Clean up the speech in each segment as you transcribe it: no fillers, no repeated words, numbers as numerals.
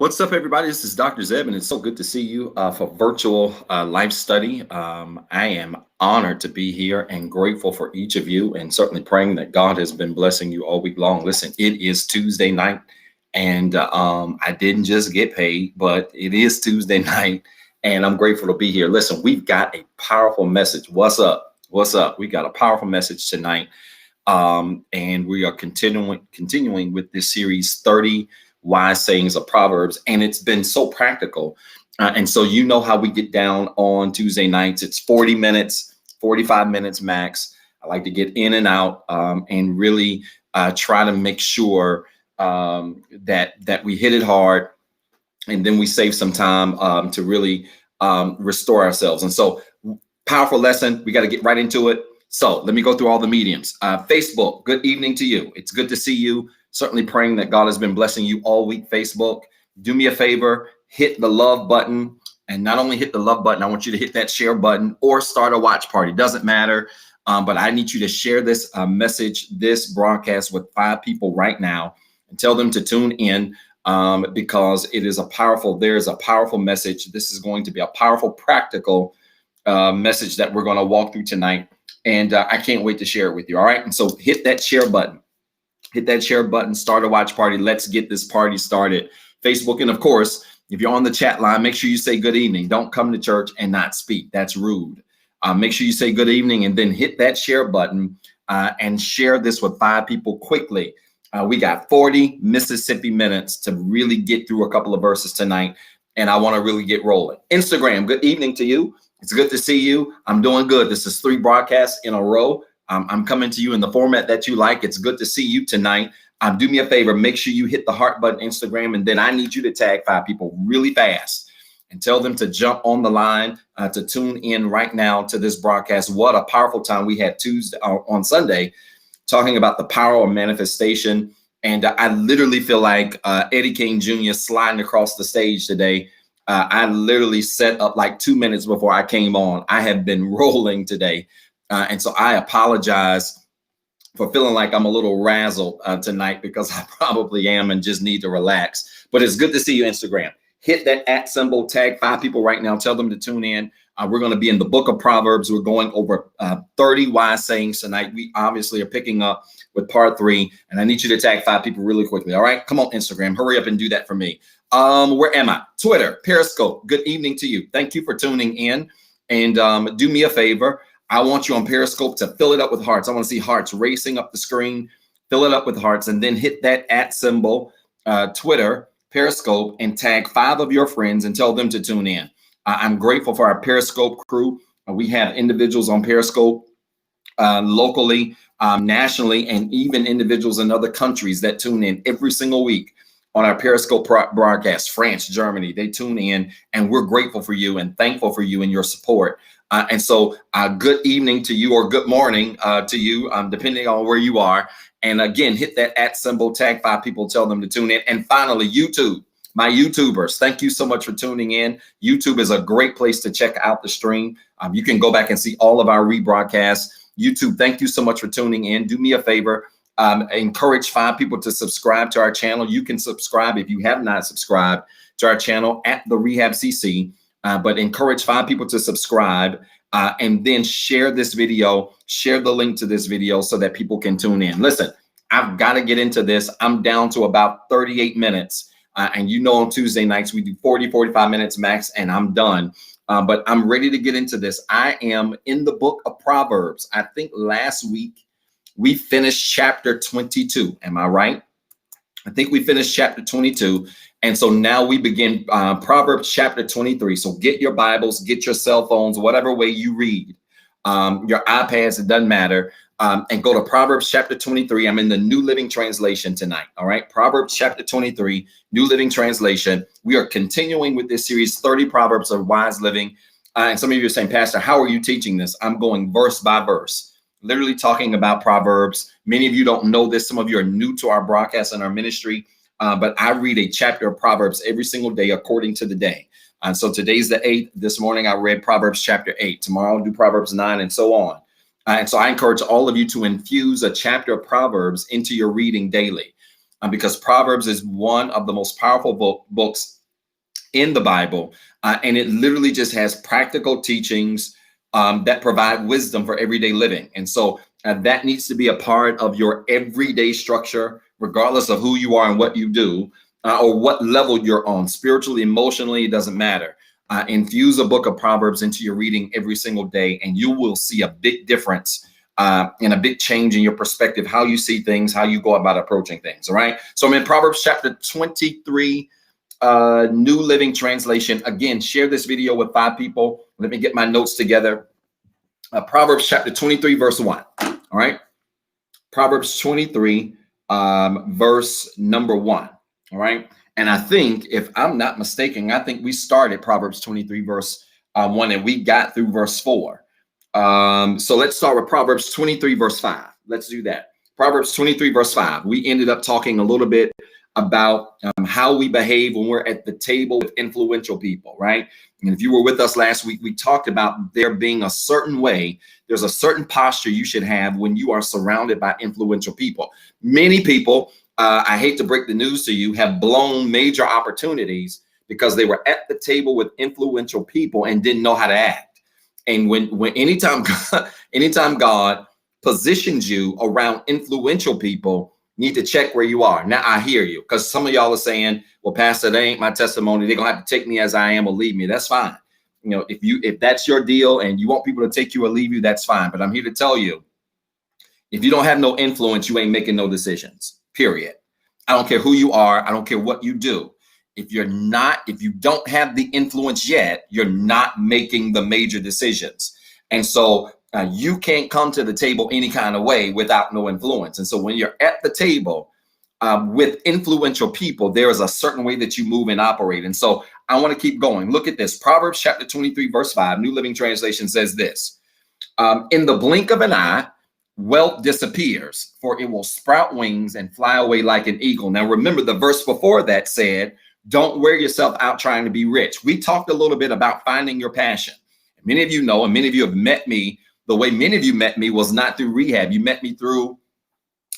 What's up, everybody? This is Dr. Zeb, and it's so good to see you for virtual life study. I am honored to be here and grateful for each of you, and certainly praying that God has been blessing you all week long. Listen, it is Tuesday night, and I didn't just get paid, but it is Tuesday night, and I'm grateful to be here. Listen, we've got a powerful message. What's up? What's up? We got a powerful message tonight, and we are continuing with this series, 30 wise sayings of Proverbs, and it's been so practical. And so you know how we get down on Tuesday nights. It's 40 minutes, 45 minutes max. I like to get in and out and really try to make sure that we hit it hard, and then we save some time to really restore ourselves. And so powerful lesson. We got to get right into it. So let me go through all the mediums. Facebook, good evening to you. It's good to see you. Certainly praying that God has been blessing you all week. Facebook, do me a favor, hit the love button. And not only hit the love button, I want you to hit that share button or start a watch party. Doesn't matter. But I need you to share this message, this broadcast with 5 people right now and tell them to tune in because there's a powerful message. This is going to be a powerful, practical message that we're going to walk through tonight. And I can't wait to share it with you. All right. And so hit that share button. Hit that share button, start a watch party. Let's get this party started. Facebook, and of course, if you're on the chat line, make sure you say good evening. Don't come to church and not speak. That's rude. Make sure you say good evening and then hit that share button and share this with 5 people quickly. We got 40 Mississippi minutes to really get through a couple of verses tonight, and I want to really get rolling. Instagram, good evening to you. It's good to see you. I'm doing good. This is 3 broadcasts in a row. I'm coming to you in the format that you like. It's good to see you tonight. Do me a favor. Make sure you hit the heart button, Instagram, and then I need you to tag 5 people really fast and tell them to jump on the line to tune in right now to this broadcast. What a powerful time we had on Sunday talking about the power of manifestation. And I literally feel like Eddie King Jr. sliding across the stage today. I literally set up like 2 minutes before I came on. I have been rolling today. And so I apologize for feeling like I'm a little razzled tonight, because I probably am and just need to relax. But it's good to see you, Instagram. Hit that @ symbol, tag 5 people right now. Tell them to tune in. We're going to be in the book of Proverbs. We're going over 30 wise sayings tonight. We obviously are picking up with part 3. And I need you to tag 5 people really quickly. All right. Come on, Instagram. Hurry up and do that for me. Where am I? Twitter, Periscope. Good evening to you. Thank you for tuning in. And do me a favor. I want you on Periscope to fill it up with hearts. I want to see hearts racing up the screen. Fill it up with hearts, and then hit that @ symbol, Twitter, Periscope, and tag 5 of your friends and tell them to tune in. I'm grateful for our Periscope crew. We have individuals on Periscope locally, nationally, and even individuals in other countries that tune in every single week on our Periscope broadcast. France, Germany, they tune in, and we're grateful for you and thankful for you and your support. And so good evening to you, or good morning to you, depending on where you are. And again, hit that @ symbol, tag 5 people, tell them to tune in. And finally, YouTube, my YouTubers, thank you so much for tuning in. YouTube is a great place to check out the stream. You can go back and see all of our rebroadcasts. YouTube, thank you so much for tuning in. Do me a favor. Encourage 5 people to subscribe to our channel. You can subscribe if you have not subscribed to our channel at the REHABCC. But encourage 5 people to subscribe and then share this video, share the link to this video so that people can tune in. Listen, I've got to get into this. I'm down to about 38 minutes. And you know, on Tuesday nights, we do 40, 45 minutes max, and I'm done. But I'm ready to get into this. I am in the book of Proverbs. I think last week we finished chapter 22. Am I right? I think we finished chapter 22. And so now we begin Proverbs chapter 23. So get your Bibles, get your cell phones, whatever way you read, your iPads, it doesn't matter. And go to Proverbs chapter 23. I'm in the New Living Translation tonight. All right. Proverbs chapter 23, New Living Translation. We are continuing with this series, 30 Proverbs of Wise Living. And some of you are saying, Pastor, how are you teaching this? I'm going verse by verse, literally talking about Proverbs. Many of you don't know this. Some of you are new to our broadcast and our ministry. But I read a chapter of Proverbs every single day according to the day. And so today's the 8th. This morning I read Proverbs chapter 8. Tomorrow I'll do Proverbs 9 and so on. And so I encourage all of you to infuse a chapter of Proverbs into your reading daily. because Proverbs is one of the most powerful books in the Bible. And it literally just has practical teachings that provide wisdom for everyday living. And so that needs to be a part of your everyday structure, regardless of who you are and what you do, or what level you're on, spiritually, emotionally, it doesn't matter. Infuse a book of Proverbs into your reading every single day, and you will see a big difference and a big change in your perspective, how you see things, how you go about approaching things. All right. So I'm in Proverbs chapter 23, New Living Translation. Again, share this video with 5 people. Let me get my notes together. Proverbs chapter 23, verse 1. All right. Proverbs 23, verse number 1. All right. And I think, if I'm not mistaken, I think we started Proverbs 23, verse 1, and we got through verse 4. So let's start with Proverbs 23, verse 5. Let's do that. Proverbs 23, verse 5. We ended up talking a little bit about how we behave when we're at the table with influential people, right? And if you were with us last week, we talked about there being a certain way, there's a certain posture you should have when you are surrounded by influential people. Many people, I hate to break the news to you, have blown major opportunities because they were at the table with influential people and didn't know how to act. And anytime God positions you around influential people, you need to check where you are. Now I hear you, because some of y'all are saying, well, Pastor, that ain't my testimony. They're gonna have to take me as I am or leave me. That's fine. You know, if that's your deal and you want people to take you or leave you, that's fine. But I'm here to tell you, if you don't have no influence, you ain't making no decisions, period. I don't care who you are. I don't care what you do. If you don't have the influence yet, you're not making the major decisions. And so you can't come to the table any kind of way without no influence. And so when you're at the table with influential people, there is a certain way that you move and operate. And so I want to keep going. Look at this. Proverbs chapter 23, verse 5, New Living Translation says this. In the blink of an eye, wealth disappears, for it will sprout wings and fly away like an eagle. Now, remember, the verse before that said, don't wear yourself out trying to be rich. We talked a little bit about finding your passion. Many of you know, and many of you have met me. The way many of you met me was not through rehab. You met me through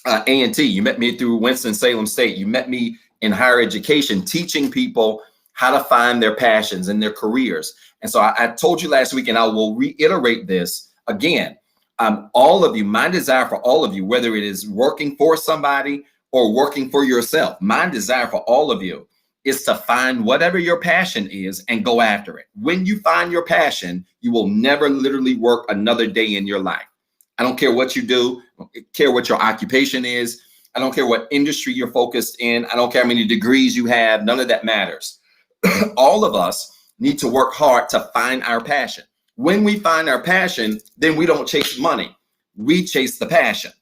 A&T. You met me through Winston-Salem State. You met me in higher education, teaching people how to find their passions and their careers. And so I told you last week, and I will reiterate this again. All of you, my desire for all of you, whether it is working for somebody or working for yourself, my desire for all of you is to find whatever your passion is and go after it. When you find your passion, you will never literally work another day in your life. I don't care what you do. I don't care what your occupation is. I don't care what industry you're focused in. I don't care how many degrees you have. None of that matters. All of us need to work hard to find our passion. When we find our passion, then we don't chase money. We chase the passion.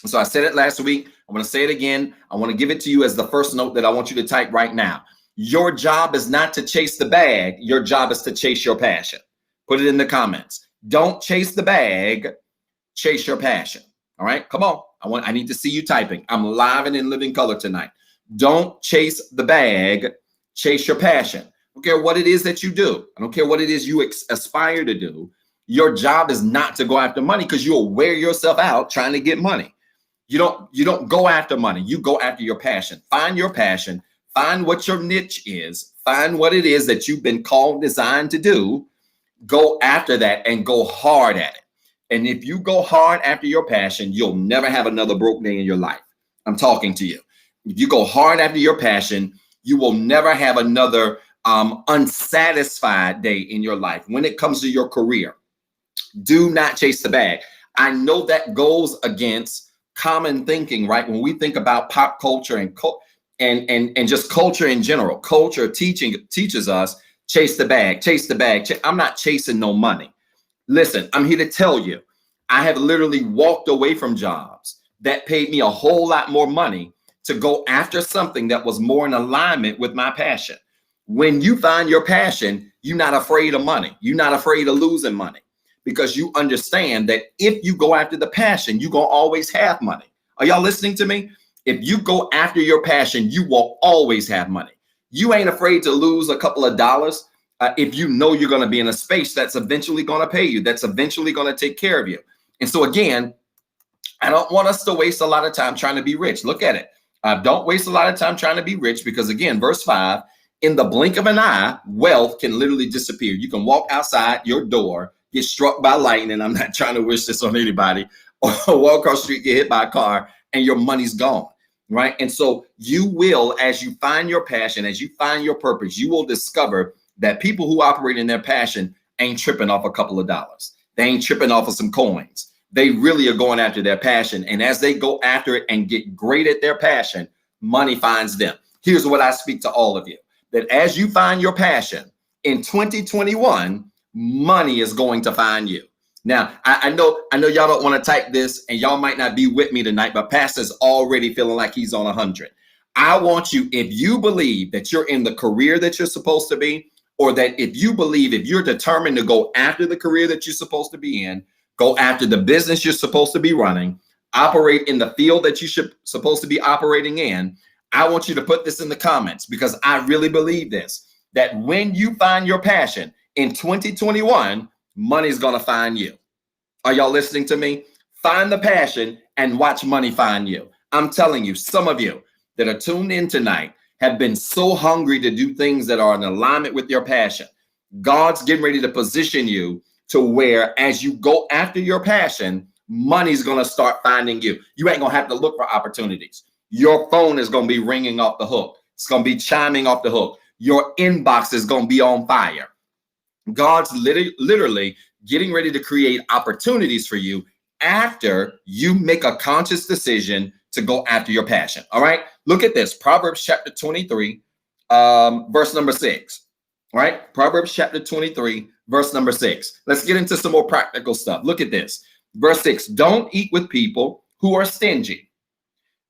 So I said it last week. I want to say it again. I want to give it to you as the first note that I want you to type right now. Your job is not to chase the bag. Your job is to chase your passion. Put it in the comments. Don't chase the bag. Chase your passion. All right, come on. I need to see you typing. I'm live and in living color tonight. Don't chase the bag. Chase your passion. I don't care what it is that you do. I don't care what it is you aspire to do. Your job is not to go after money, because you'll wear yourself out trying to get money. You don't go after money. You go after your passion. Find your passion. Find what your niche is. Find what it is that you've been called, designed to do. Go after that and go hard at it. And if you go hard after your passion, you'll never have another broke day in your life. I'm talking to you. If you go hard after your passion, you will never have another unsatisfied day in your life. When it comes to your career, do not chase the bag. I know that goes against common thinking, right? When we think about pop culture and just culture in general, culture teaches us chase the bag, chase the bag. I'm not chasing no money. Listen, I'm here to tell you, I have literally walked away from jobs that paid me a whole lot more money to go after something that was more in alignment with my passion. When you find your passion, you're not afraid of money. You're not afraid of losing money, because you understand that if you go after the passion, you're going to always have money. Are y'all listening to me? If you go after your passion, you will always have money. You ain't afraid to lose a couple of dollars if you know you're going to be in a space that's eventually going to pay you, that's eventually going to take care of you. And so again, I don't want us to waste a lot of time trying to be rich. Look at it. Don't waste a lot of time trying to be rich, because again, verse 5, in the blink of an eye, wealth can literally disappear. You can walk outside your door, get struck by lightning. I'm not trying to wish this on anybody, or walk across the street, get hit by a car, and your money's gone, right? And so you will, as you find your passion, as you find your purpose, you will discover that people who operate in their passion ain't tripping off a couple of dollars. They ain't tripping off of some coins. They really are going after their passion. And as they go after it and get great at their passion, money finds them. Here's what I speak to all of you, that as you find your passion in 2021, money is going to find you. Now, I know y'all don't want to type this, and y'all might not be with me tonight, but Pastor's already feeling like he's on 100. I want you, if you believe that you're in the career that you're supposed to be, or that if you believe, if you're determined to go after the career that you're supposed to be in, go after the business you're supposed to be running, operate in the field that you should supposed to be operating in, I want you to put this in the comments, because I really believe this, that when you find your passion in 2021, money's going to find you. Are y'all listening to me? Find the passion and watch money find you. I'm telling you, some of you that are tuned in tonight have been so hungry to do things that are in alignment with your passion. God's getting ready to position you to where, as you go after your passion, money's going to start finding you. You ain't going to have to look for opportunities. Your phone is going to be ringing off the hook. It's going to be chiming off the hook. Your inbox is going to be on fire. God's literally getting ready to create opportunities for you after you make a conscious decision to go after your passion. All right. Look at this. Proverbs chapter 23, verse number 6. All right. Proverbs chapter 23, verse number 6. Let's get into some more practical stuff. Look at this. Verse 6. Don't eat with people who are stingy.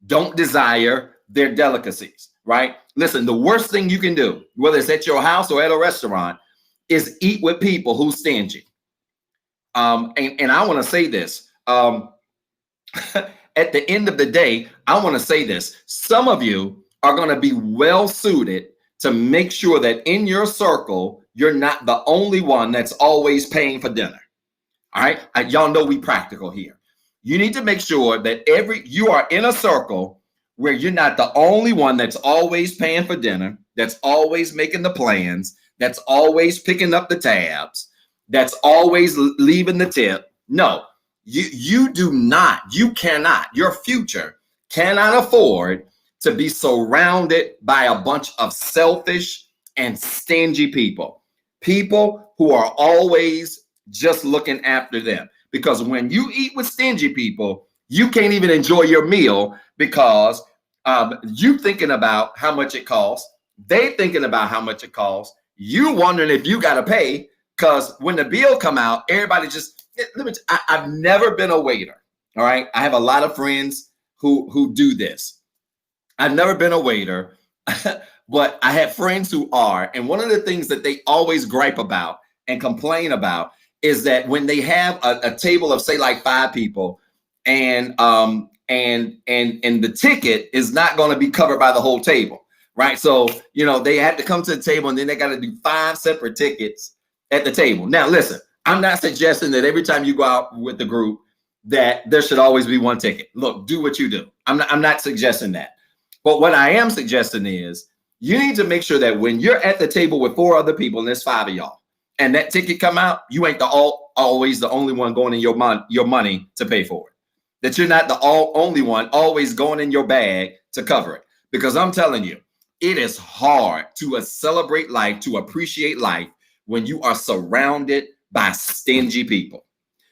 Don't desire their delicacies. Right. Listen, the worst thing you can do, whether it's at your house or at a restaurant, is eat with people who's stingy. And I want to say this. At the end of the day, I want to say this. Some of you are going to be well suited to make sure that in your circle, you're not the only one that's always paying for dinner. All right. Y'all know we practical here. You need to make sure that you are in a circle where you're not the only one that's always paying for dinner, that's always making the plans, that's always picking up the tabs, that's always leaving the tip. No. You cannot, your future cannot afford to be surrounded by a bunch of selfish and stingy people who are always just looking after them. Because when you eat with stingy people, you can't even enjoy your meal, because you thinking about how much it costs. They thinking about how much it costs. You wondering if you got to pay, because when the bill come out, everybody just, I've never been a waiter. All right. I have a lot of friends who do this. I've never been a waiter, but I have friends who are. And one of the things that they always gripe about and complain about is that when they have a table of, say, like 5 people, and the ticket is not going to be covered by the whole table. Right. So, they have to come to the table, and then they got to do 5 separate tickets at the table. Now, listen, I'm not suggesting that every time you go out with the group that there should always be one ticket. Look, do what you do. I'm not suggesting that. But what I am suggesting is you need to make sure that when you're at the table with 4 other people, and there's 5 of y'all, and that ticket come out, you ain't always the only one going in your money to pay for it. That you're not the only one always going in your bag to cover it. Because I'm telling you, it is hard to celebrate life, to appreciate life, when you are surrounded by stingy people,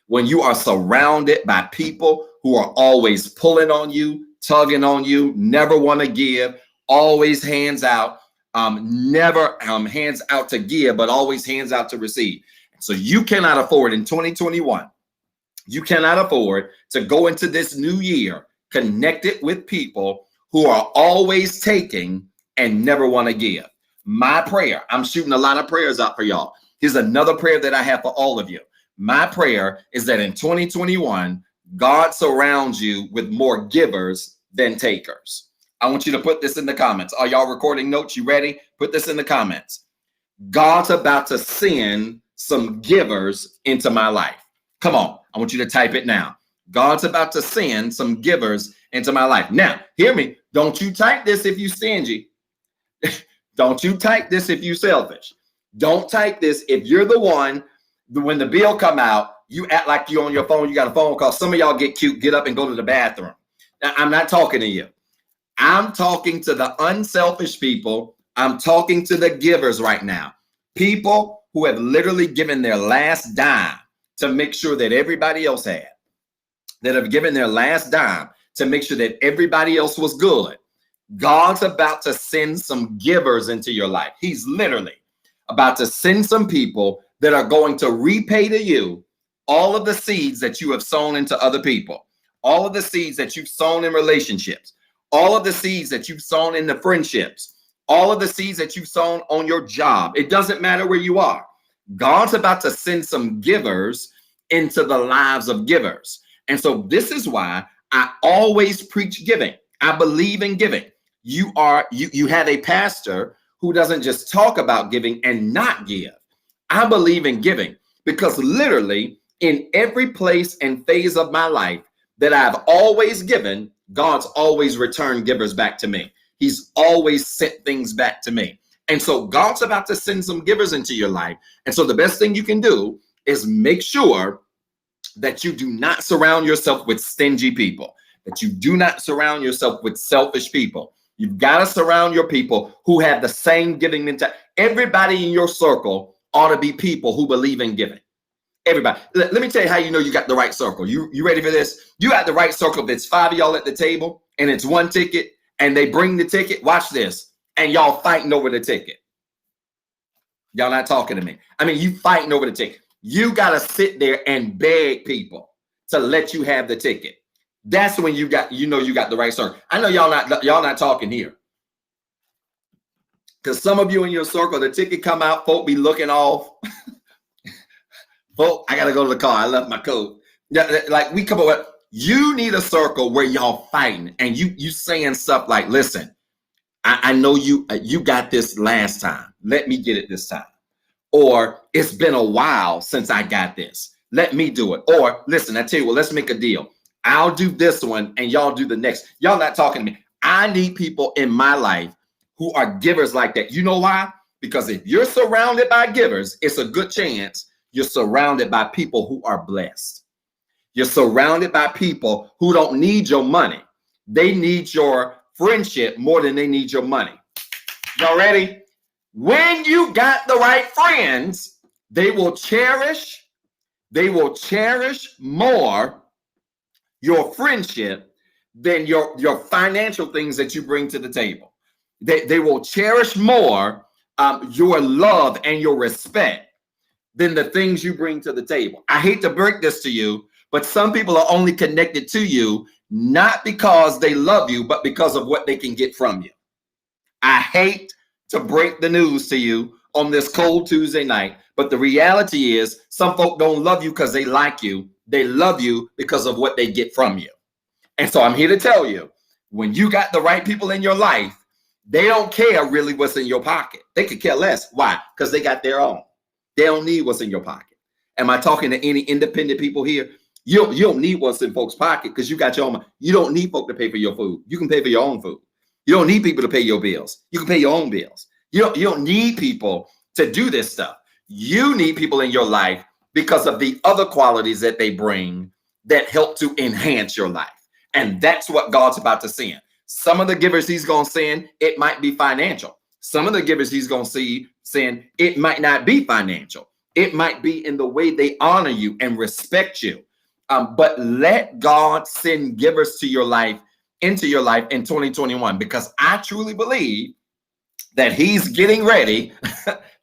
when you are surrounded by people who are always pulling on you, tugging on you, never want to give, always hands out, never hands out to give, but always hands out to receive. So you cannot afford in 2021, you cannot afford to go into this new year connected with people who are always taking and never want to give. My prayer, I'm shooting a lot of prayers out for y'all. Here's another prayer that I have for all of you. My prayer is that in 2021, God surrounds you with more givers than takers. I want you to put this in the comments. Are y'all recording notes? You ready? Put this in the comments. God's about to send some givers into my life. Come on. I want you to type it now. God's about to send some givers into my life. Now, hear me. Don't you type this if you stingy. Don't you type this if you selfish. Don't type this if you're the one, when the bill come out, you act like you on your phone, you got a phone call. Some of y'all get cute, get up and go to the bathroom. Now, I'm not talking to you. I'm talking to the unselfish people. I'm talking to the givers right now. People who have literally given their last dime to make sure that everybody else had. That have given their last dime to make sure that everybody else was good. God's about to send some givers into your life. He's literally about to send some people that are going to repay to you all of the seeds that you have sown into other people, all of the seeds that you've sown in relationships, all of the seeds that you've sown in the friendships, all of the seeds that you've sown on your job. It doesn't matter where you are. God's about to send some givers into the lives of givers. And so this is why I always preach giving. I believe in giving. You have a pastor who doesn't just talk about giving and not give. I believe in giving because literally in every place and phase of my life that I've always given, God's always returned givers back to me. He's always sent things back to me. And so God's about to send some givers into your life. And so the best thing you can do is make sure that you do not surround yourself with stingy people, that you do not surround yourself with selfish people. You've got to surround your people who have the same giving mentality. Everybody in your circle ought to be people who believe in giving. Everybody. Let me tell you how you know you got the right circle. You ready for this? You got the right circle. If it's 5 of y'all at the table and it's one ticket and they bring the ticket, watch this, and y'all fighting over the ticket. Y'all not talking to me. I mean, you fighting over the ticket. You got to sit there and beg people to let you have the ticket. That's when you got the right circle. I know y'all not talking here. Because some of you in your circle, the ticket come out, folk be looking off. Folk, I got to go to the car. I left my coat. Yeah, like we come up with, you need a circle where y'all fighting and you saying stuff like, listen, I know you got this last time. Let me get it this time. Or it's been a while since I got this. Let me do it. Or listen, I tell you what, let's make a deal. I'll do this one and y'all do the next. Y'all not talking to me. I need people in my life who are givers like that. You know why? Because if you're surrounded by givers, it's a good chance you're surrounded by people who are blessed. You're surrounded by people who don't need your money. They need your friendship more than they need your money. Y'all ready? When you got the right friends, they will cherish more your friendship than your financial things that you bring to the table. They will cherish more your love and your respect than the things you bring to the table. I hate to break this to you, but some people are only connected to you not because they love you, but because of what they can get from you. I hate to break the news to you on this cold Tuesday night, but the reality is some folk don't love you because they like you. They love you because of what they get from you. And so I'm here to tell you, when you got the right people in your life, they don't care really what's in your pocket. They could care less. Why? Because they got their own. They don't need what's in your pocket. Am I talking to any independent people here? You don't need what's in folks' pocket because you got your own. You don't need folk to pay for your food. You can pay for your own food. You don't need people to pay your bills. You can pay your own bills. You don't need people to do this stuff. You need people in your life because of the other qualities that they bring that help to enhance your life. And that's what God's about to send. Some of the givers he's going to send, it might be financial. Some of the givers he's going to send, it might not be financial. It might be in the way they honor you and respect you. But let God send givers to your life, into your life in 2021, because I truly believe that he's getting ready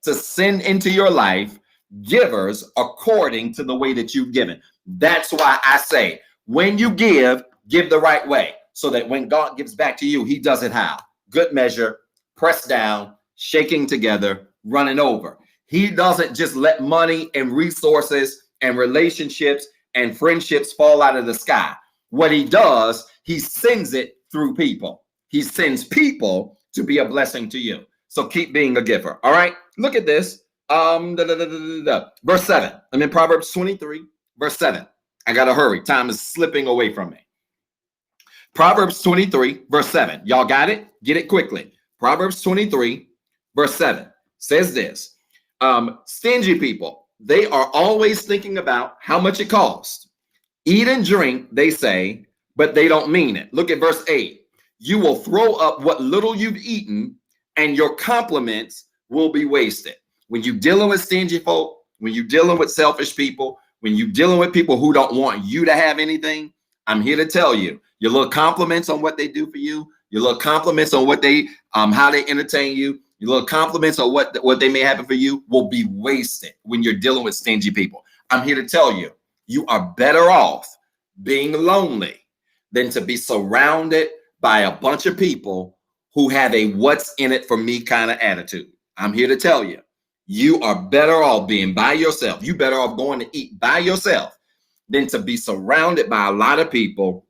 to send into your life givers according to the way that you've given. That's why I say, when you give the right way, so that when God gives back to you, he does it how? Good measure, pressed down, shaking together, running over. He doesn't just let money and resources and relationships and friendships fall out of the sky. What he does, he sends it through people. He sends people to be a blessing to you. So keep being a giver. All right. Look at this. Verse 7. I'm in Proverbs 23, verse 7. I got to hurry. Time is slipping away from me. Proverbs 23, verse 7. Y'all got it? Get it quickly. Proverbs 23, verse 7 says this. Stingy people, they are always thinking about how much it costs. Eat and drink, they say, but they don't mean it. Look at verse 8. You will throw up what little you've eaten, and your compliments will be wasted. When you're dealing with stingy folk, when you're dealing with selfish people, when you're dealing with people who don't want you to have anything, I'm here to tell you, your little compliments on what they do for you, your little compliments on what they, how they entertain you, your little compliments on what they may have for you will be wasted when you're dealing with stingy people. I'm here to tell you, you are better off being lonely than to be surrounded by a bunch of people who have a what's in it for me kind of attitude. I'm here to tell you, you are better off being by yourself. You better off going to eat by yourself than to be surrounded by a lot of people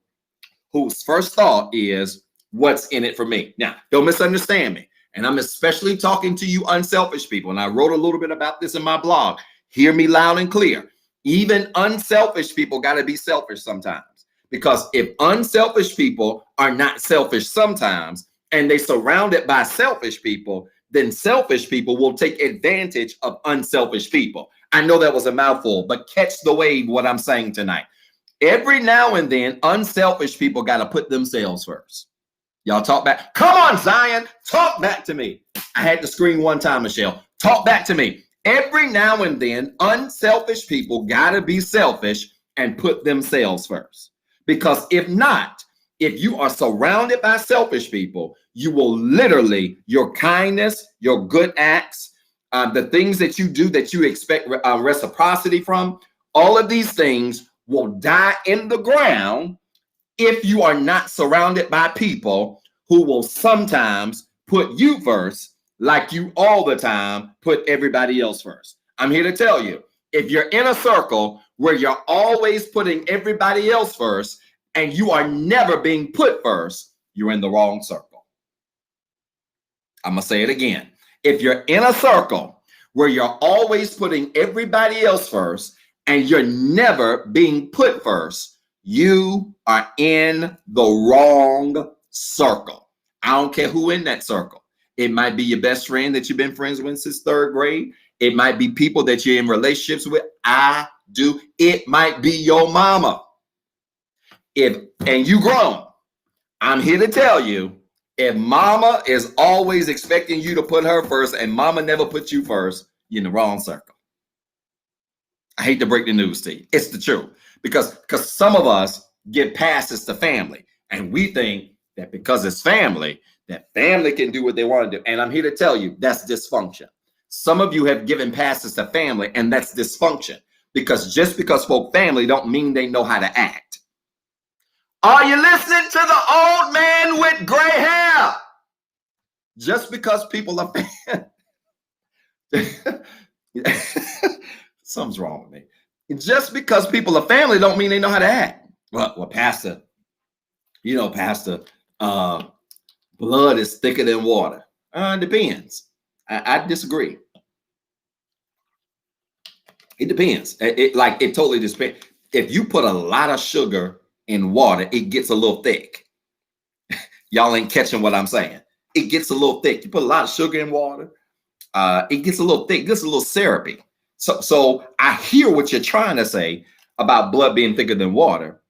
whose first thought is what's in it for me. Now, don't misunderstand me. And I'm especially talking to you unselfish people. And I wrote a little bit about this in my blog. Hear me loud and clear. Even unselfish people got to be selfish sometimes. Because if unselfish people are not selfish sometimes, and they surrounded by selfish people, then selfish people will take advantage of unselfish people. I know that was a mouthful, but catch the wave what I'm saying tonight. Every now and then, unselfish people got to put themselves first. Y'all talk back. Come on, Zion, talk back to me. I had to scream one time, Michelle. Talk back to me. Every now and then, unselfish people got to be selfish and put themselves first. Because if not, if you are surrounded by selfish people, you will literally, your kindness, your good acts, the things that you do that you expect reciprocity from, all of these things will die in the ground if you are not surrounded by people who will sometimes put you first, like you all the time put everybody else first. I'm here to tell you, if you're in a circle where you're always putting everybody else first and you are never being put first, you're in the wrong circle. I'm going to say it again. If you're in a circle where you're always putting everybody else first and you're never being put first, you are in the wrong circle. I don't care who in that circle. It might be your best friend that you've been friends with since third grade. It might be people that you're in relationships with. I do. It might be your mama. And you grown. I'm here to tell you, if mama is always expecting you to put her first and mama never put you first, you're in the wrong circle. I hate to break the news to you. It's the truth. Because some of us give passes to family. And we think that because it's family, that family can do what they want to do. And I'm here to tell you, that's dysfunction. Some of you have given passes to family, and that's dysfunction. Because just because folk family don't mean they know how to act. Are you listening to the old man with gray hair? Just because people are something's wrong with me. Just because people are family don't mean they know how to act. Well, Pastor, Pastor, blood is thicker than water. Depends. I disagree. It depends. It totally depends. If you put a lot of sugar in water, it gets a little thick. Y'all ain't catching what I'm saying. It gets a little thick. You put a lot of sugar in water, it gets a little thick, it gets a little syrupy. So I hear what you're trying to say about blood being thicker than water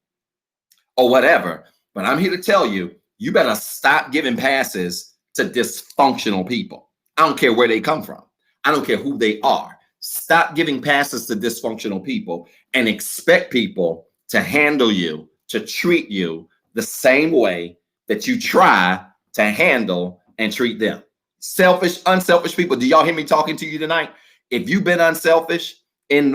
or whatever, but I'm here to tell you, you better stop giving passes to dysfunctional people. I don't care where they come from. I don't care who they are. Stop giving passes to dysfunctional people and expect people to handle you, to treat you the same way that you try to handle and treat them. Selfish, unselfish people. Do y'all hear me talking to you tonight? If you've been unselfish in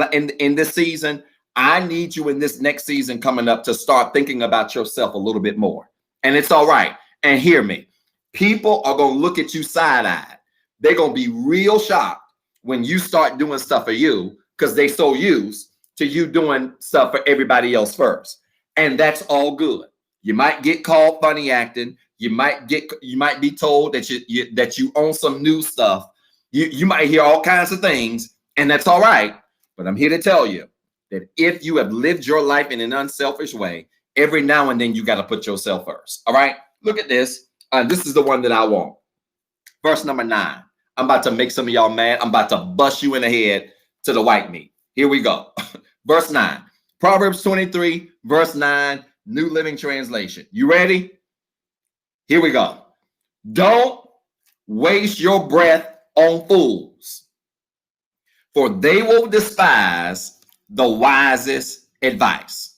this season, I need you in this next season coming up to start thinking about yourself a little bit more. And it's all right. And hear me. People are going to look at you side-eyed. They're going to be real shocked when you start doing stuff for you because they so used to you doing stuff for everybody else first. And that's all good. You might get called funny acting. You might be told that you own some new stuff. You might hear all kinds of things, and that's all right. But I'm here to tell you that if you have lived your life in an unselfish way, every now and then you got to put yourself first. All right. Look at this. This is the one that I want. Verse number 9. I'm about to make some of y'all mad. I'm about to bust you in the head to the white meat. Here we go. Verse 9. Proverbs 23, verse 9, New Living Translation. You ready? Here we go. Don't waste your breath on fools, for they will despise the wisest advice.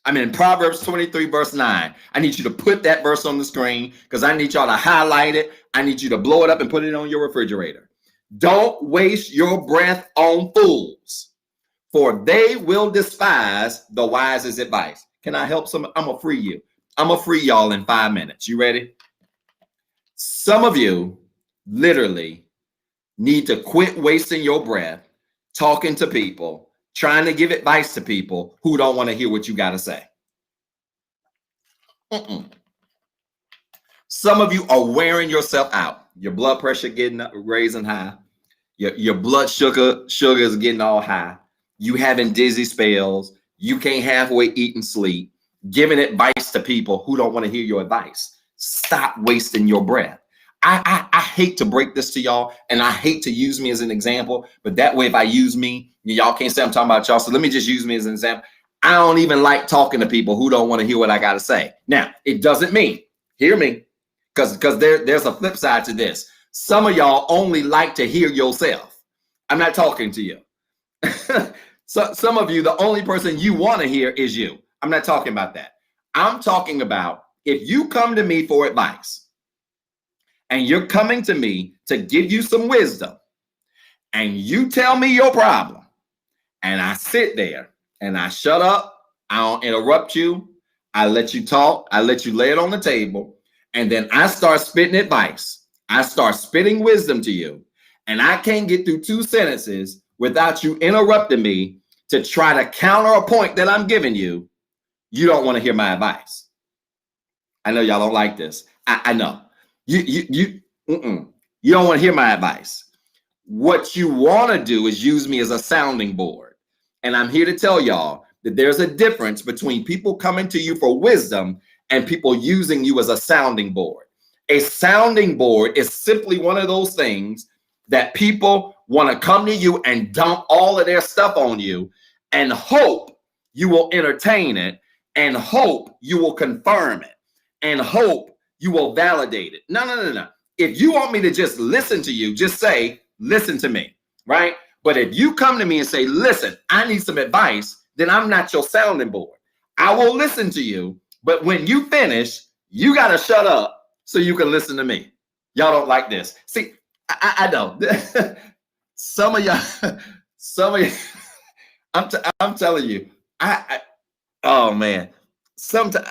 I'm in Proverbs 23, verse 9. I need you to put that verse on the screen because I need y'all to highlight it. I need you to blow it up and put it on your refrigerator. Don't waste your breath on fools, for they will despise the wisest advice. Can I help some? I'm going to free you. I'm going to free y'all in 5 minutes. You ready? Some of you literally need to quit wasting your breath talking to people, trying to give advice to people who don't want to hear what you got to say. Some of you are wearing yourself out. Your blood pressure getting raising high. Your blood sugar is getting all high. You having dizzy spells. You can't halfway eat and sleep. Giving advice to people who don't want to hear your advice. Stop wasting your breath. I hate to break this to y'all, and I hate to use me as an example, but that way if I use me, y'all can't say I'm talking about y'all, so let me just use me as an example. I don't even like talking to people who don't want to hear what I got to say. Now, it doesn't mean, hear me, because there's a flip side to this. Some of y'all only like to hear yourself. I'm not talking to you. So some of you, the only person you want to hear is you. I'm not talking about that. I'm talking about if you come to me for advice, and you're coming to me to give you some wisdom, and you tell me your problem, and I sit there and I shut up, I don't interrupt you, I let you talk, I let you lay it on the table, and then I start spitting advice, I start spitting wisdom to you, and I can't get through 2 sentences without you interrupting me to try to counter a point that I'm giving you, you don't want to hear my advice. I know y'all don't like this. I know. You don't want to hear my advice. What you want to do is use me as a sounding board. And I'm here to tell y'all that there's a difference between people coming to you for wisdom and people using you as a sounding board. A sounding board is simply one of those things that people want to come to you and dump all of their stuff on you and hope you will entertain it and hope you will confirm it and hope you will validate it. No. If you want me to just listen to you, just say, listen to me, right? But if you come to me and say, listen, I need some advice, then I'm not your sounding board. I will listen to you, but when you finish, you got to shut up so you can listen to me. Y'all don't like this. See, I know. Some of you, I'm telling you, oh man, sometimes,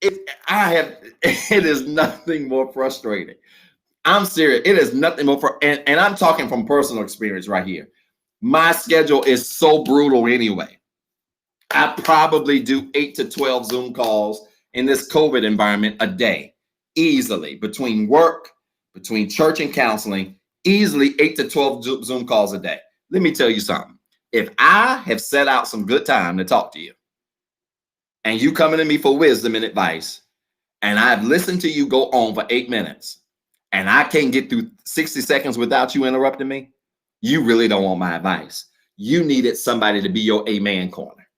it is nothing more frustrating. I'm serious. It is nothing more and I'm talking from personal experience right here. My schedule is so brutal anyway. I probably do 8 to 12 Zoom calls in this COVID environment a day, easily, between work, between church and counseling, easily 8 to 12 Zoom calls a day. Let me tell you something. If I have set out some good time to talk to you, and you coming to me for wisdom and advice, and I've listened to you go on for 8 minutes, and I can't get through 60 seconds without you interrupting me, you really don't want my advice. You needed somebody to be your amen corner.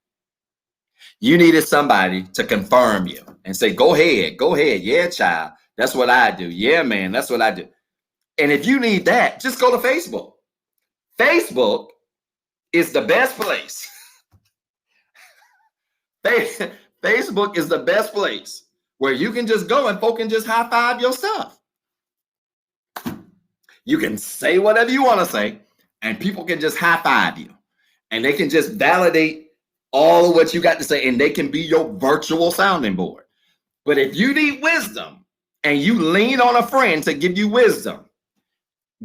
You needed somebody to confirm you and say, go ahead. Yeah, child. That's what I do. Yeah, man, that's what I do. And if you need that, just go to Facebook. Facebook is the best place. Facebook is the best place where you can just go and folk can just high five your stuff. You can say whatever you want to say, and people can just high five you, and they can just validate all of what you got to say, and they can be your virtual sounding board. But if you need wisdom and you lean on a friend to give you wisdom,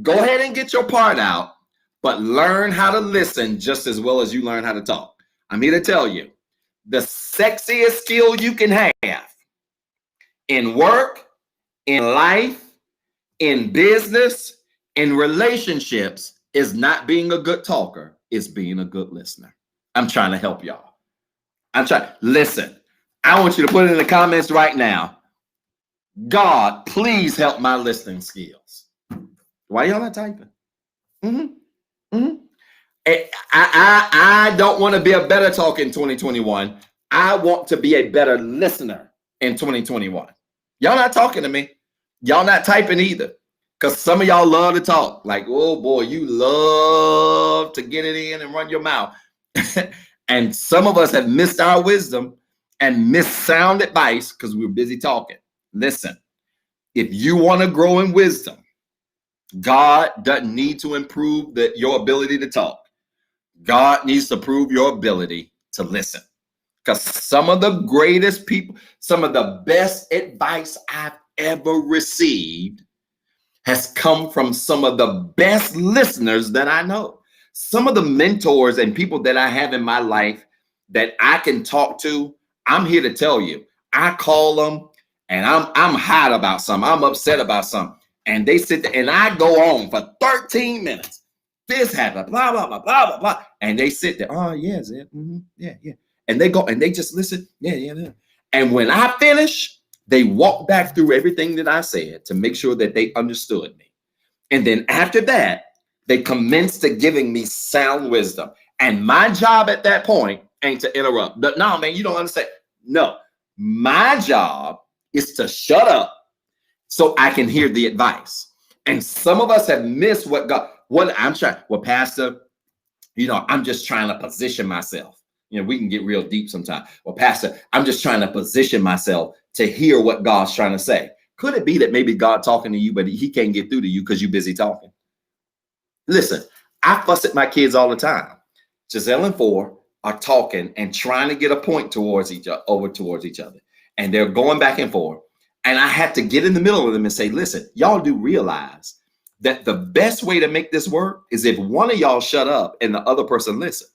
go ahead and get your part out, but learn how to listen just as well as you learn how to talk. I'm here to tell you, the sexiest skill you can have in work, in life, in business, in relationships is not being a good talker, it's being a good listener. I'm trying to help y'all. Listen, I want you to put it in the comments right now. God, please help my listening skills. Why y'all not typing? I don't want to be a better talker in 2021. I want to be a better listener in 2021. Y'all not talking to me. Y'all not typing either. Because some of y'all love to talk. Like, oh boy, you love to get it in and run your mouth. And some of us have missed our wisdom and missed sound advice because we were busy talking. Listen, if you want to grow in wisdom, God doesn't need to improve your ability to talk. God needs to prove your ability to listen. Because some of the greatest people, some of the best advice I've ever received has come from some of the best listeners that I know. Some of the mentors and people that I have in my life that I can talk to, I'm here to tell you, I call them and I'm hot about something. I'm upset about something. And they sit there and I go on for 13 minutes. This happened, blah, blah, blah, blah, blah, blah. And they sit there. Oh, yeah, Zeb. Yeah. And they go and they just listen. Yeah. And when I finish, they walk back through everything that I said to make sure that they understood me. And then after that, they commence to giving me sound wisdom. And my job at that point ain't to interrupt. But no, man, you don't understand. No, my job is to shut up so I can hear the advice. And some of us have missed what I'm trying. Well, Pastor, I'm just trying to position myself. We can get real deep sometimes. Well, Pastor, I'm just trying to position myself to hear what God's trying to say. Could it be that maybe God talking to you, but he can't get through to you because you're busy talking? Listen, I fuss at my kids all the time. Giselle and Four are talking and trying to get a point towards each other. And they're going back and forth. And I had to get in the middle of them and say, listen, y'all do realize that the best way to make this work is if one of y'all shut up and the other person listen.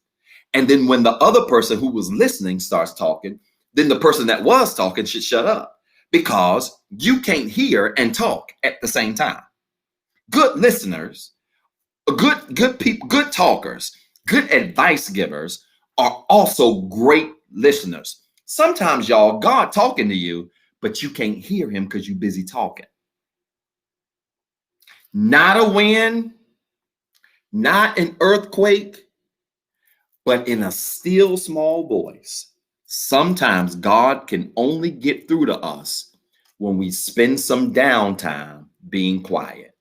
And then when the other person who was listening starts talking, then the person that was talking should shut up, because you can't hear and talk at the same time. Good listeners, good people, good talkers, good advice givers are also great listeners. Sometimes, y'all, God talking to you, but you can't hear him because you're busy talking. Not a wind, not an earthquake, but in a still small voice. Sometimes God can only get through to us when we spend some downtime being quiet.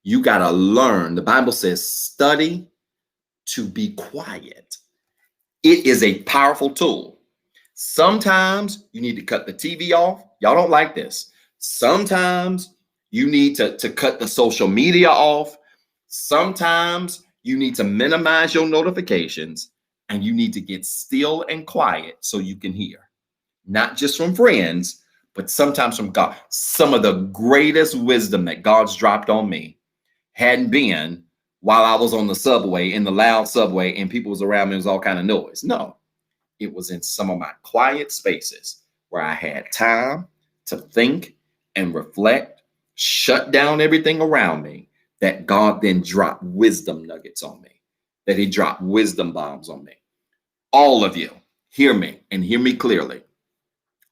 You got to learn. The Bible says, study to be quiet. It is a powerful tool. Sometimes you need to cut the TV off. Y'all don't like this. Sometimes you need to cut the social media off. Sometimes you need to minimize your notifications, and you need to get still and quiet so you can hear. Not just from friends, but sometimes from God. Some of the greatest wisdom that God's dropped on me hadn't been while I was on the subway, in the loud subway, and people was around me, it was all kind of noise. No, it was in some of my quiet spaces where I had time to think and reflect, shut down everything around me, that God then dropped wisdom nuggets on me, that he dropped wisdom bombs on me. All of you, hear me and hear me clearly.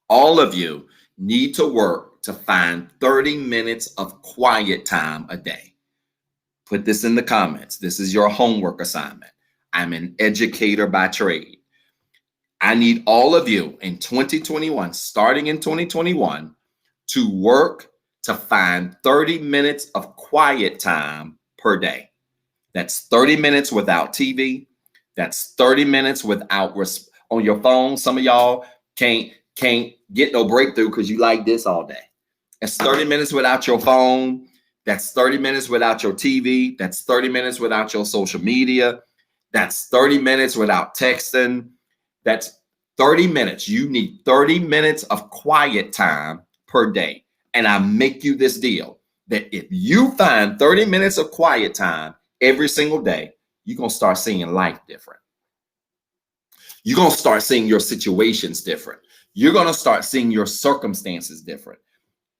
All of you need to work to find 30 minutes of quiet time a day. Put this in the comments. This is your homework assignment. I'm an educator by trade. I need all of you in 2021, starting in 2021, to work to find 30 minutes of quiet time per day. That's 30 minutes without TV. That's 30 minutes without on your phone. Some of y'all can't get no breakthrough because you like this all day. That's 30 minutes without your phone. That's 30 minutes without your TV. That's 30 minutes without your social media. That's 30 minutes without texting. That's 30 minutes. You need 30 minutes of quiet time per day. And I make you this deal that if you find 30 minutes of quiet time every single day, you're going to start seeing life different. You're going to start seeing your situations different. You're going to start seeing your circumstances different.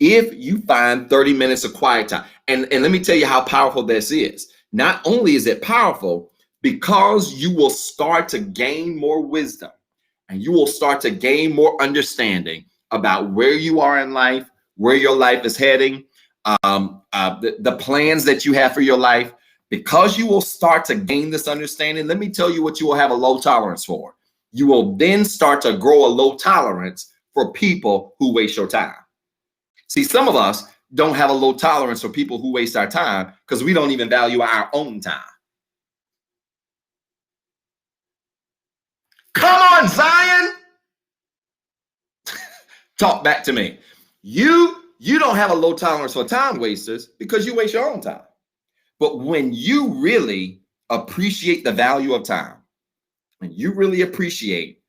If you find 30 minutes of quiet time, and let me tell you how powerful this is. Not only is it powerful, because you will start to gain more wisdom and you will start to gain more understanding about where you are in life, where your life is heading, the plans that you have for your life. Because you will start to gain this understanding, let me tell you what you will have a low tolerance for. You will then start to grow a low tolerance for people who waste your time. See, some of us don't have a low tolerance for people who waste our time because we don't even value our own time. Come on, Zion. Talk back to me. You don't have a low tolerance for time wasters because you waste your own time. But when you really appreciate the value of time, and you really appreciate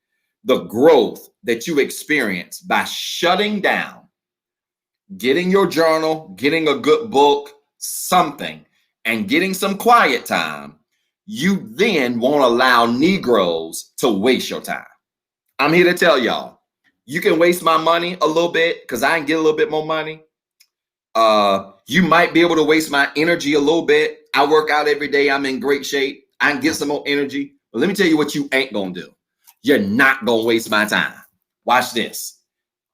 the growth that you experience by shutting down, getting your journal, getting a good book, something, and getting some quiet time, you then won't allow Negroes to waste your time. I'm here to tell y'all, you can waste my money a little bit because I can get a little bit more money. You might be able to waste my energy a little bit. I work out every day. I'm in great shape. I can get some more energy. But let me tell you what you ain't going to do. You're not going to waste my time. Watch this.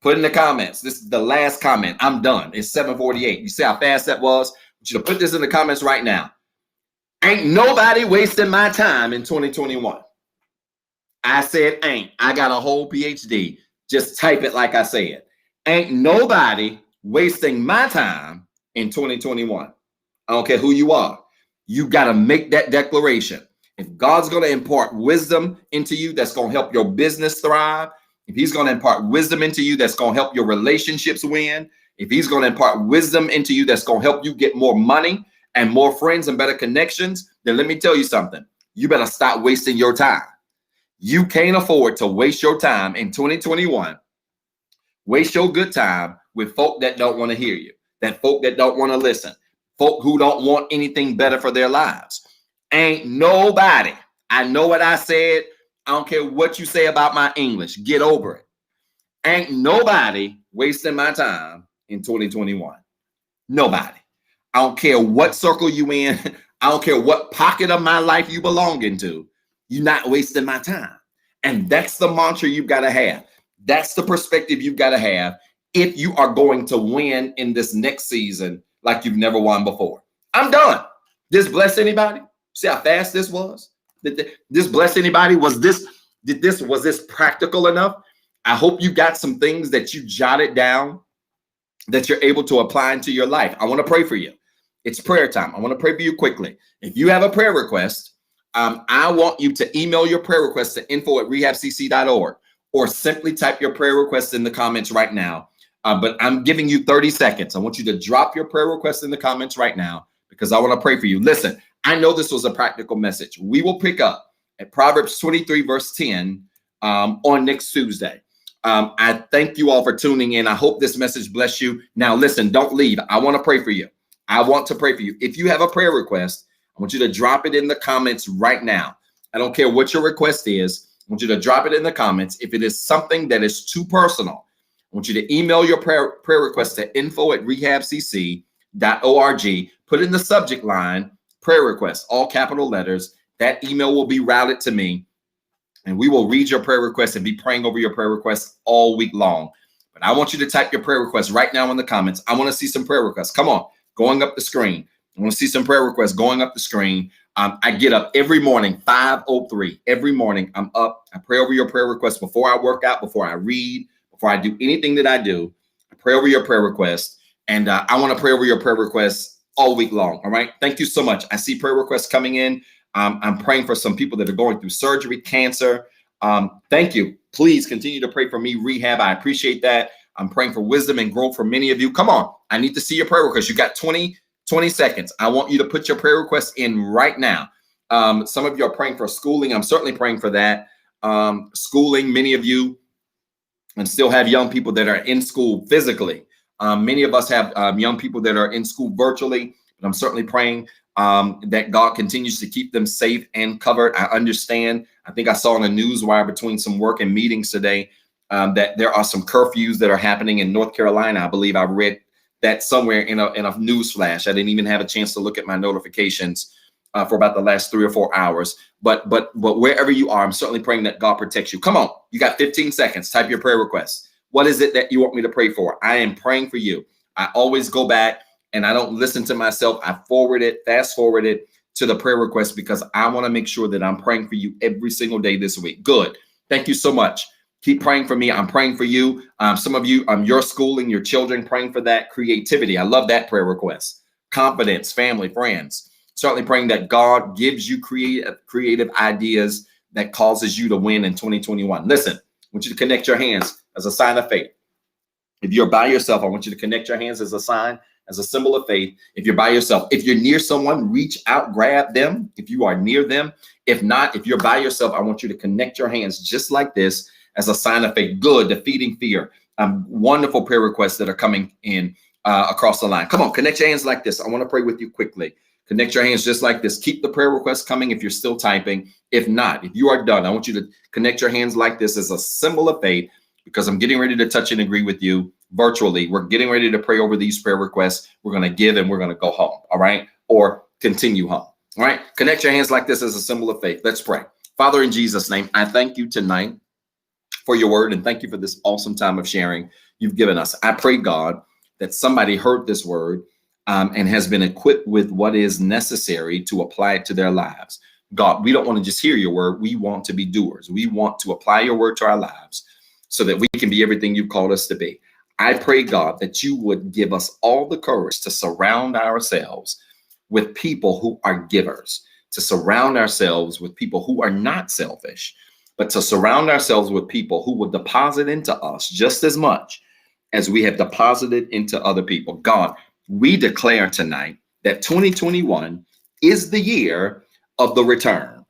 Put in the comments. This is the last comment. I'm done. It's 7:48. You see how fast that was? I want you to put this in the comments right now. Ain't nobody wasting my time in 2021. I said ain't. I got a whole PhD. Just type it like I said. Ain't nobody wasting my time in 2021. I don't care who you are. You got to make that declaration. If God's going to impart wisdom into you, that's going to help your business thrive. If he's going to impart wisdom into you, that's going to help your relationships win. If he's going to impart wisdom into you, that's going to help you get more money and more friends and better connections, then let me tell you something. You better stop wasting your time. You can't afford to waste your time in 2021. Waste your good time with folk that don't want to hear you, that folk that don't want to listen, folk who don't want anything better for their lives. Ain't nobody. I know what I said. I don't care what you say about my English. Get over it. Ain't nobody wasting my time in 2021. Nobody. I don't care what circle you in. I don't care what pocket of my life you belong into. You're not wasting my time. And that's the mantra you've got to have. That's the perspective you've got to have if you are going to win in this next season like you've never won before. I'm done. This bless anybody? See how fast this was? Did this bless anybody? Was this practical enough? I hope you got some things that you jotted down that you're able to apply into your life. I want to pray for you. It's prayer time. I want to pray for you quickly. If you have a prayer request, I want you to email your prayer request to info@rehabcc.org or simply type your prayer request in the comments right now. But I'm giving you 30 seconds. I want you to drop your prayer request in the comments right now because I want to pray for you. Listen, I know this was a practical message. We will pick up at Proverbs 23, verse 10 on next Tuesday. I thank you all for tuning in. I hope this message bless you. Now, listen, don't leave. I want to pray for you. I want to pray for you. If you have a prayer request, I want you to drop it in the comments right now. I don't care what your request is. I want you to drop it in the comments. If it is something that is too personal, I want you to email your prayer request to info@rehabcc.org. Put in the subject line, prayer request, all capital letters. That email will be routed to me, and we will read your prayer request and be praying over your prayer requests all week long. But I want you to type your prayer request right now in the comments. I want to see some prayer requests. Come on, going up the screen. I want to see some prayer requests going up the screen. I get up every morning, 5:03. Every morning I'm up. I pray over your prayer requests before I work out, before I read, before I do anything that I do. I pray over your prayer request, and I want to pray over your prayer requests all week long. All right. Thank you so much. I see prayer requests coming in. I'm praying for some people that are going through surgery, cancer. Thank you. Please continue to pray for me, Rehab. I appreciate that. I'm praying for wisdom and growth for many of you. Come on. I need to see your prayer requests. You got 20 seconds. I want you to put your prayer requests in right now. Some of you are praying for schooling. I'm certainly praying for that. Schooling, many of you and still have young people that are in school physically. Many of us have young people that are in school virtually, but I'm certainly praying that God continues to keep them safe and covered. I understand. I think I saw on the news wire between some work and meetings today that there are some curfews that are happening in North Carolina. I believe I read that somewhere in a news flash. I didn't even have a chance to look at my notifications. for about the last 3 or 4 hours. But wherever you are, I'm certainly praying that God protects you. Come on, you got 15 seconds. Type your prayer request. What is it that you want me to pray for? I am praying for you. I always go back and I don't listen to myself. I fast forward it to the prayer request because I want to make sure that I'm praying for you every single day this week. Good. Thank you so much. Keep praying for me. I'm praying for you. Some of you, your schooling, your children, praying for that. Creativity. I love that prayer request. Confidence, family, friends. Certainly praying that God gives you creative ideas that causes you to win in 2021. Listen, I want you to connect your hands as a sign of faith. If you're by yourself, I want you to connect your hands as a sign, as a symbol of faith. If you're by yourself, if you're near someone, reach out, grab them. If you are near them, if not, if you're by yourself, I want you to connect your hands just like this as a sign of faith. Good, defeating fear. Wonderful prayer requests that are coming in across the line. Come on, connect your hands like this. I want to pray with you quickly. Connect your hands just like this. Keep the prayer requests coming if you're still typing. If not, if you are done, I want you to connect your hands like this as a symbol of faith, because I'm getting ready to touch and agree with you virtually. We're getting ready to pray over these prayer requests. We're going to give and we're going to go home. All right. Or continue home. All right. Connect your hands like this as a symbol of faith. Let's pray. Father, in Jesus' name, I thank you tonight for your word and thank you for this awesome time of sharing you've given us. I pray, God, that somebody heard this word and has been equipped with what is necessary to apply it to their lives. God, we don't want to just hear your word. We want to be doers. We want to apply your word to our lives so that we can be everything you've called us to be. I pray, God, that you would give us all the courage to surround ourselves with people who are givers, to surround ourselves with people who are not selfish, but to surround ourselves with people who will deposit into us just as much as we have deposited into other people. God, we declare tonight that 2021 is the year of the return,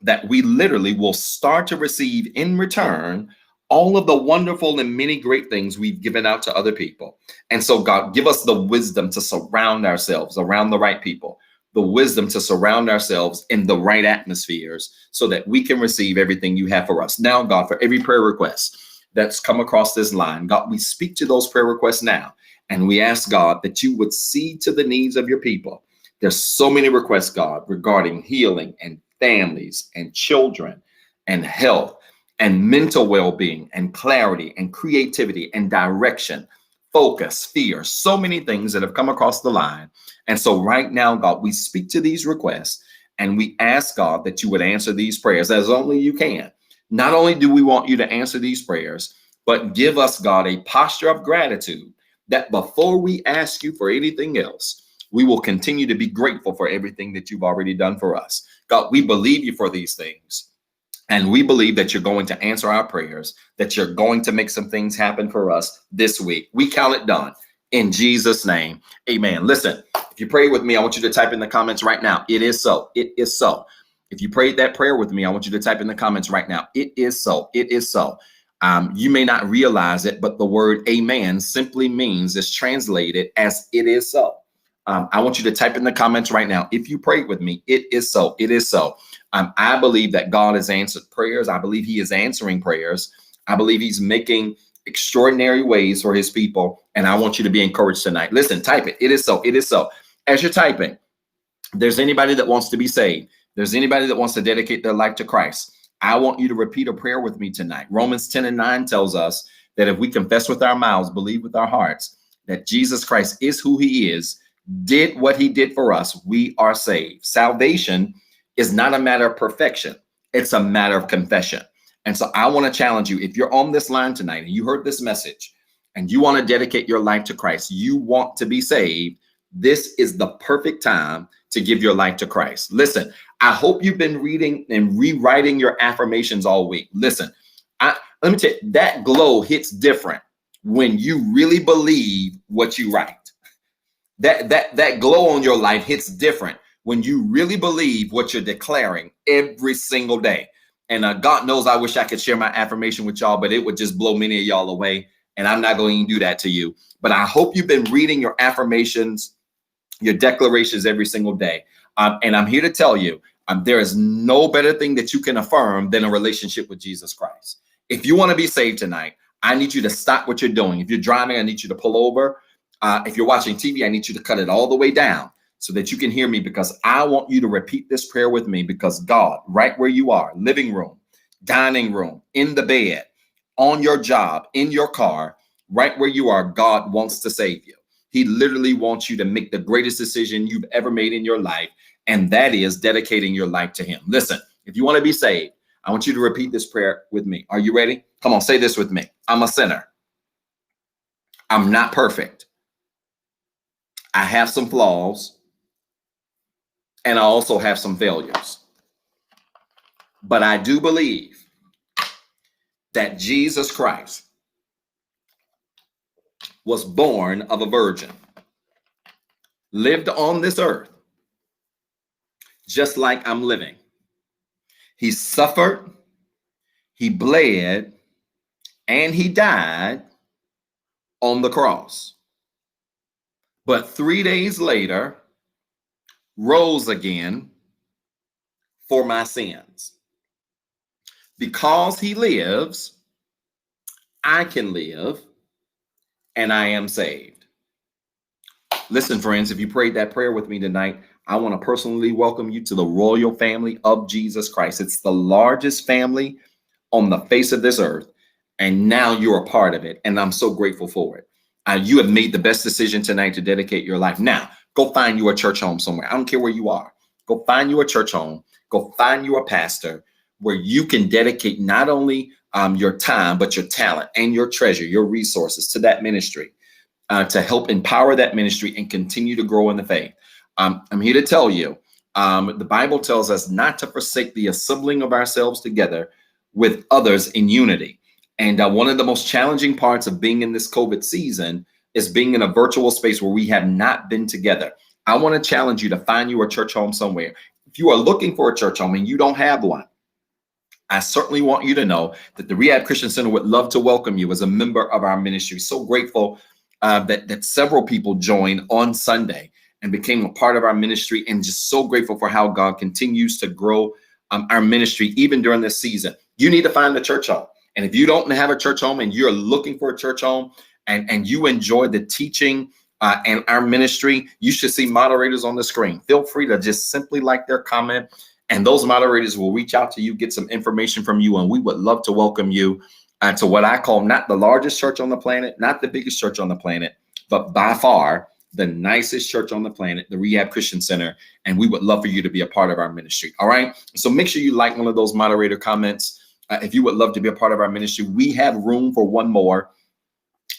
that we literally will start to receive in return all of the wonderful and many great things we've given out to other people. And so, God, give us the wisdom to surround ourselves around the right people, the wisdom to surround ourselves in the right atmospheres so that we can receive everything you have for us. Now, God, for every prayer request that's come across this line, God, we speak to those prayer requests now. And we ask, God, that you would see to the needs of your people. There's so many requests, God, regarding healing and families and children and health and mental well-being and clarity and creativity and direction, focus, fear, so many things that have come across the line. And so right now, God, we speak to these requests and we ask, God, that you would answer these prayers as only you can. Not only do we want you to answer these prayers, but give us, God, a posture of gratitude that before we ask you for anything else, we will continue to be grateful for everything that you've already done for us. God, we believe you for these things. And we believe that you're going to answer our prayers, that you're going to make some things happen for us this week. We count it done in Jesus' name. Amen. Listen, if you pray with me, I want you to type in the comments right now. It is so. It is so. If you prayed that prayer with me, I want you to type in the comments right now. It is so. It is so. You may not realize it, but the word amen simply means it's translated as it is so. I want you to type in the comments right now. If you prayed with me, it is so. It is so. I believe that God has answered prayers. I believe he is answering prayers. I believe he's making extraordinary ways for his people. And I want you to be encouraged tonight. Listen, type it. It is so. It is so. As you're typing, if there's anybody that wants to be saved, there's anybody that wants to dedicate their life to Christ, I want you to repeat a prayer with me tonight. Romans 10:9 tells us that if we confess with our mouths, believe with our hearts that Jesus Christ is who he is, did what he did for us, we are saved. Salvation is not a matter of perfection. It's a matter of confession. And so I want to challenge you. If you're on this line tonight and you heard this message and you want to dedicate your life to Christ, you want to be saved, this is the perfect time to give your life to Christ. Listen, I hope you've been reading and rewriting your affirmations all week. Listen, let me tell you, that glow hits different when you really believe what you write. That glow on your life hits different when you really believe what you're declaring every single day. And God knows I wish I could share my affirmation with y'all, but it would just blow many of y'all away. And I'm not going to do that to you. But I hope you've been reading your affirmations, your declarations every single day. And I'm here to tell you, there is no better thing that you can affirm than a relationship with Jesus Christ. If you want to be saved tonight, I need you to stop what you're doing. If you're driving, I need you to pull over. If you're watching TV, I need you to cut it all the way down. so that you can hear me, because I want you to repeat this prayer with me, because God, right where you are, living room, dining room, in the bed, on your job, in your car, right where you are, God wants to save you. He literally wants you to make the greatest decision you've ever made in your life, and that is dedicating your life to him. Listen, if you want to be saved, I want you to repeat this prayer with me. Are you ready? Come on, say this with me. I'm a sinner. I'm not perfect. I have some flaws, and I also have some failures. But I do believe that Jesus Christ was born of a virgin, lived on this earth just like I'm living. He suffered, he bled, and he died on the cross. But 3 days later, rose again for my sins. Because he lives, I can live, and I am saved. Listen, friends, if you prayed that prayer with me tonight, I want to personally welcome you to the royal family of Jesus Christ. It's the largest family on the face of this earth, and now you're a part of it, and I'm so grateful for it. You have made the best decision tonight to dedicate your life. Now, go find you a church home somewhere. I don't care where you are. Go find you a church home. Go find you a pastor where you can dedicate not only your time, but your talent and your treasure, your resources to that ministry, to help empower that ministry and continue to grow in the faith. I'm here to tell you, the Bible tells us not to forsake the assembling of ourselves together with others in unity. And one of the most challenging parts of being in this COVID season is being in a virtual space where we have not been together. I want to challenge you to find you a church home somewhere. If you are looking for a church home and you don't have one, I certainly want you to know that the Rehab Christian Center would love to welcome you as a member of our ministry. So grateful that several people joined on Sunday and became a part of our ministry, and just so grateful for how God continues to grow our ministry even during this season. You need to find a church home. And if you don't have a church home and you're looking for a church home and you enjoy the teaching and our ministry, you should see moderators on the screen. Feel free to just simply like their comment, and those moderators will reach out to you, get some information from you, and we would love to welcome you to what I call not the largest church on the planet, not the biggest church on the planet, but by far the nicest church on the planet, the Rehab Christian Center. And we would love for you to be a part of our ministry. All right. So make sure you like one of those moderator comments. If you would love to be a part of our ministry, we have room for one more,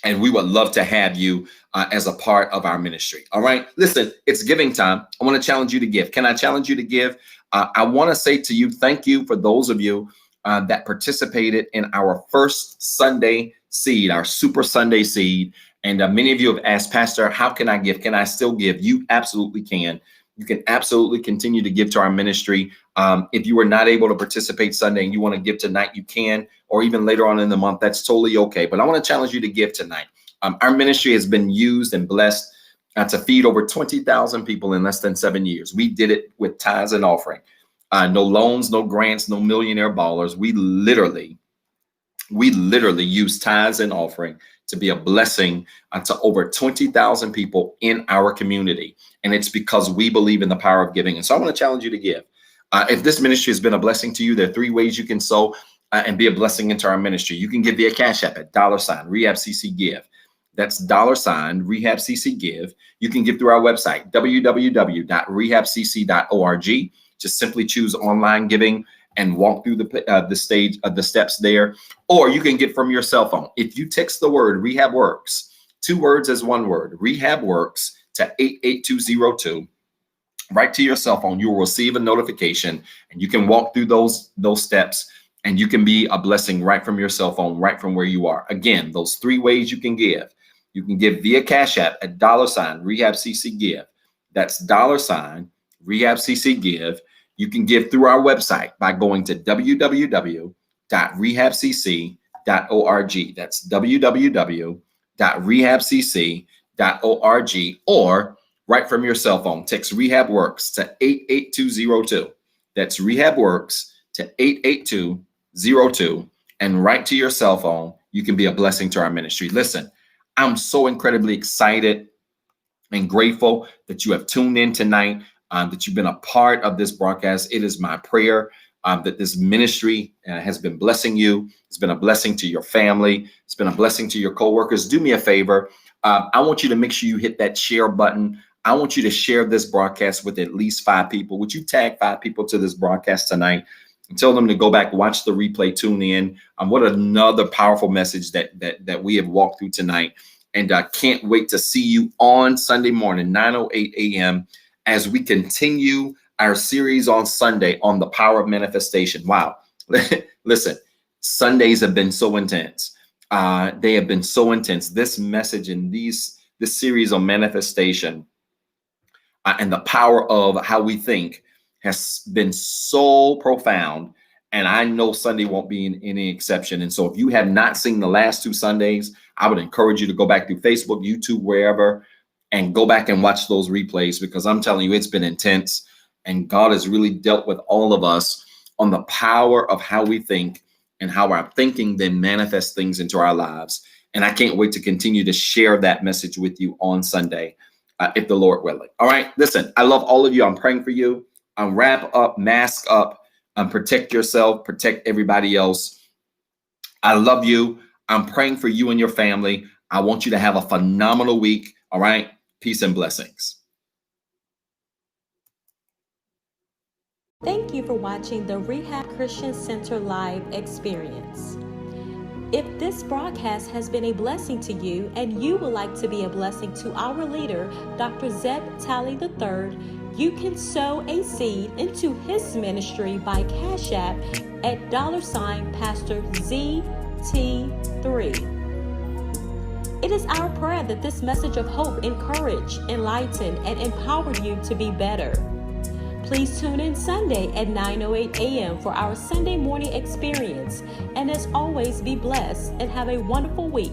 and we would love to have you as a part of our ministry. All right. Listen, it's giving time. I want to challenge you to give. Can I challenge you to give? I want to say to you, thank you for those of you that participated in our first Sunday seed, our Super Sunday seed. And many of you have asked, Pastor, how can I give? Can I still give? You absolutely can. You can absolutely continue to give to our ministry. If you were not able to participate Sunday and you want to give tonight, you can, or even later on in the month, that's totally okay. But I want to challenge you to give tonight. Our ministry has been used and blessed to feed over 20,000 people in less than 7 years. We did it with tithes and offering. No loans, no grants, no millionaire ballers. We literally use tithes and offering to be a blessing to over 20,000 people in our community. And it's because we believe in the power of giving. And so I want to challenge you to give. If this ministry has been a blessing to you, there are 3 ways you can sow and be a blessing into our ministry. You can give via Cash App at $REHABCC Give. That's $REHABCC Give. You can give through our website, www.rehabcc.org. Just simply choose online giving and walk through the steps there. Or you can get from your cell phone. If you text the word Rehab Works, 2 words as 1 word, Rehab Works, to 88202, right to your cell phone, you will receive a notification, and you can walk through those steps, and you can be a blessing right from your cell phone, right from where you are. Again, those 3 ways you can give. You can give via Cash App at $REHABCC Give. That's $REHABCC Give. You can give through our website by going to www.rehabcc.org. That's www.rehabcc.org, or right from your cell phone, text Rehab Works to 88202. That's Rehab Works to 88202, and right to your cell phone, you can be a blessing to our ministry. Listen, I'm so incredibly excited and grateful that you have tuned in tonight, that you've been a part of this broadcast. It is my prayer that this ministry has been blessing you. It's been a blessing to your family. It's been a blessing to your coworkers. Do me a favor. I want you to make sure you hit that share button. I want you to share this broadcast with at least 5 people. Would you tag 5 people to this broadcast tonight and tell them to go back, watch the replay, tune in? What another powerful message that we have walked through tonight. And I can't wait to see you on Sunday morning, 9:08 a.m., as we continue our series on Sunday on the power of manifestation. Wow. Listen, Sundays have been so intense. They have been so intense. This message and this series on manifestation and the power of how we think has been so profound. And I know Sunday won't be any exception. And so if you have not seen the last 2 Sundays, I would encourage you to go back through Facebook, YouTube, wherever, and go back and watch those replays, because I'm telling you, it's been intense. And God has really dealt with all of us on the power of how we think and how our thinking then manifests things into our lives. And I can't wait to continue to share that message with you on Sunday, if the Lord willing. All right, listen, I love all of you. I'm praying for you. Wrap up, mask up, protect yourself, protect everybody else. I love you. I'm praying for you and your family. I want you to have a phenomenal week. All right, peace and blessings. Thank you for watching the Rehab Christian Center Live experience. If this broadcast has been a blessing to you and you would like to be a blessing to our leader, Dr. Zeb Talley III, you can sow a seed into his ministry by Cash App at $Pastor ZT3. It is our prayer that this message of hope encourage, enlighten, and empower you to be better. Please tune in Sunday at 9:08 a.m. for our Sunday morning experience. And as always, be blessed and have a wonderful week.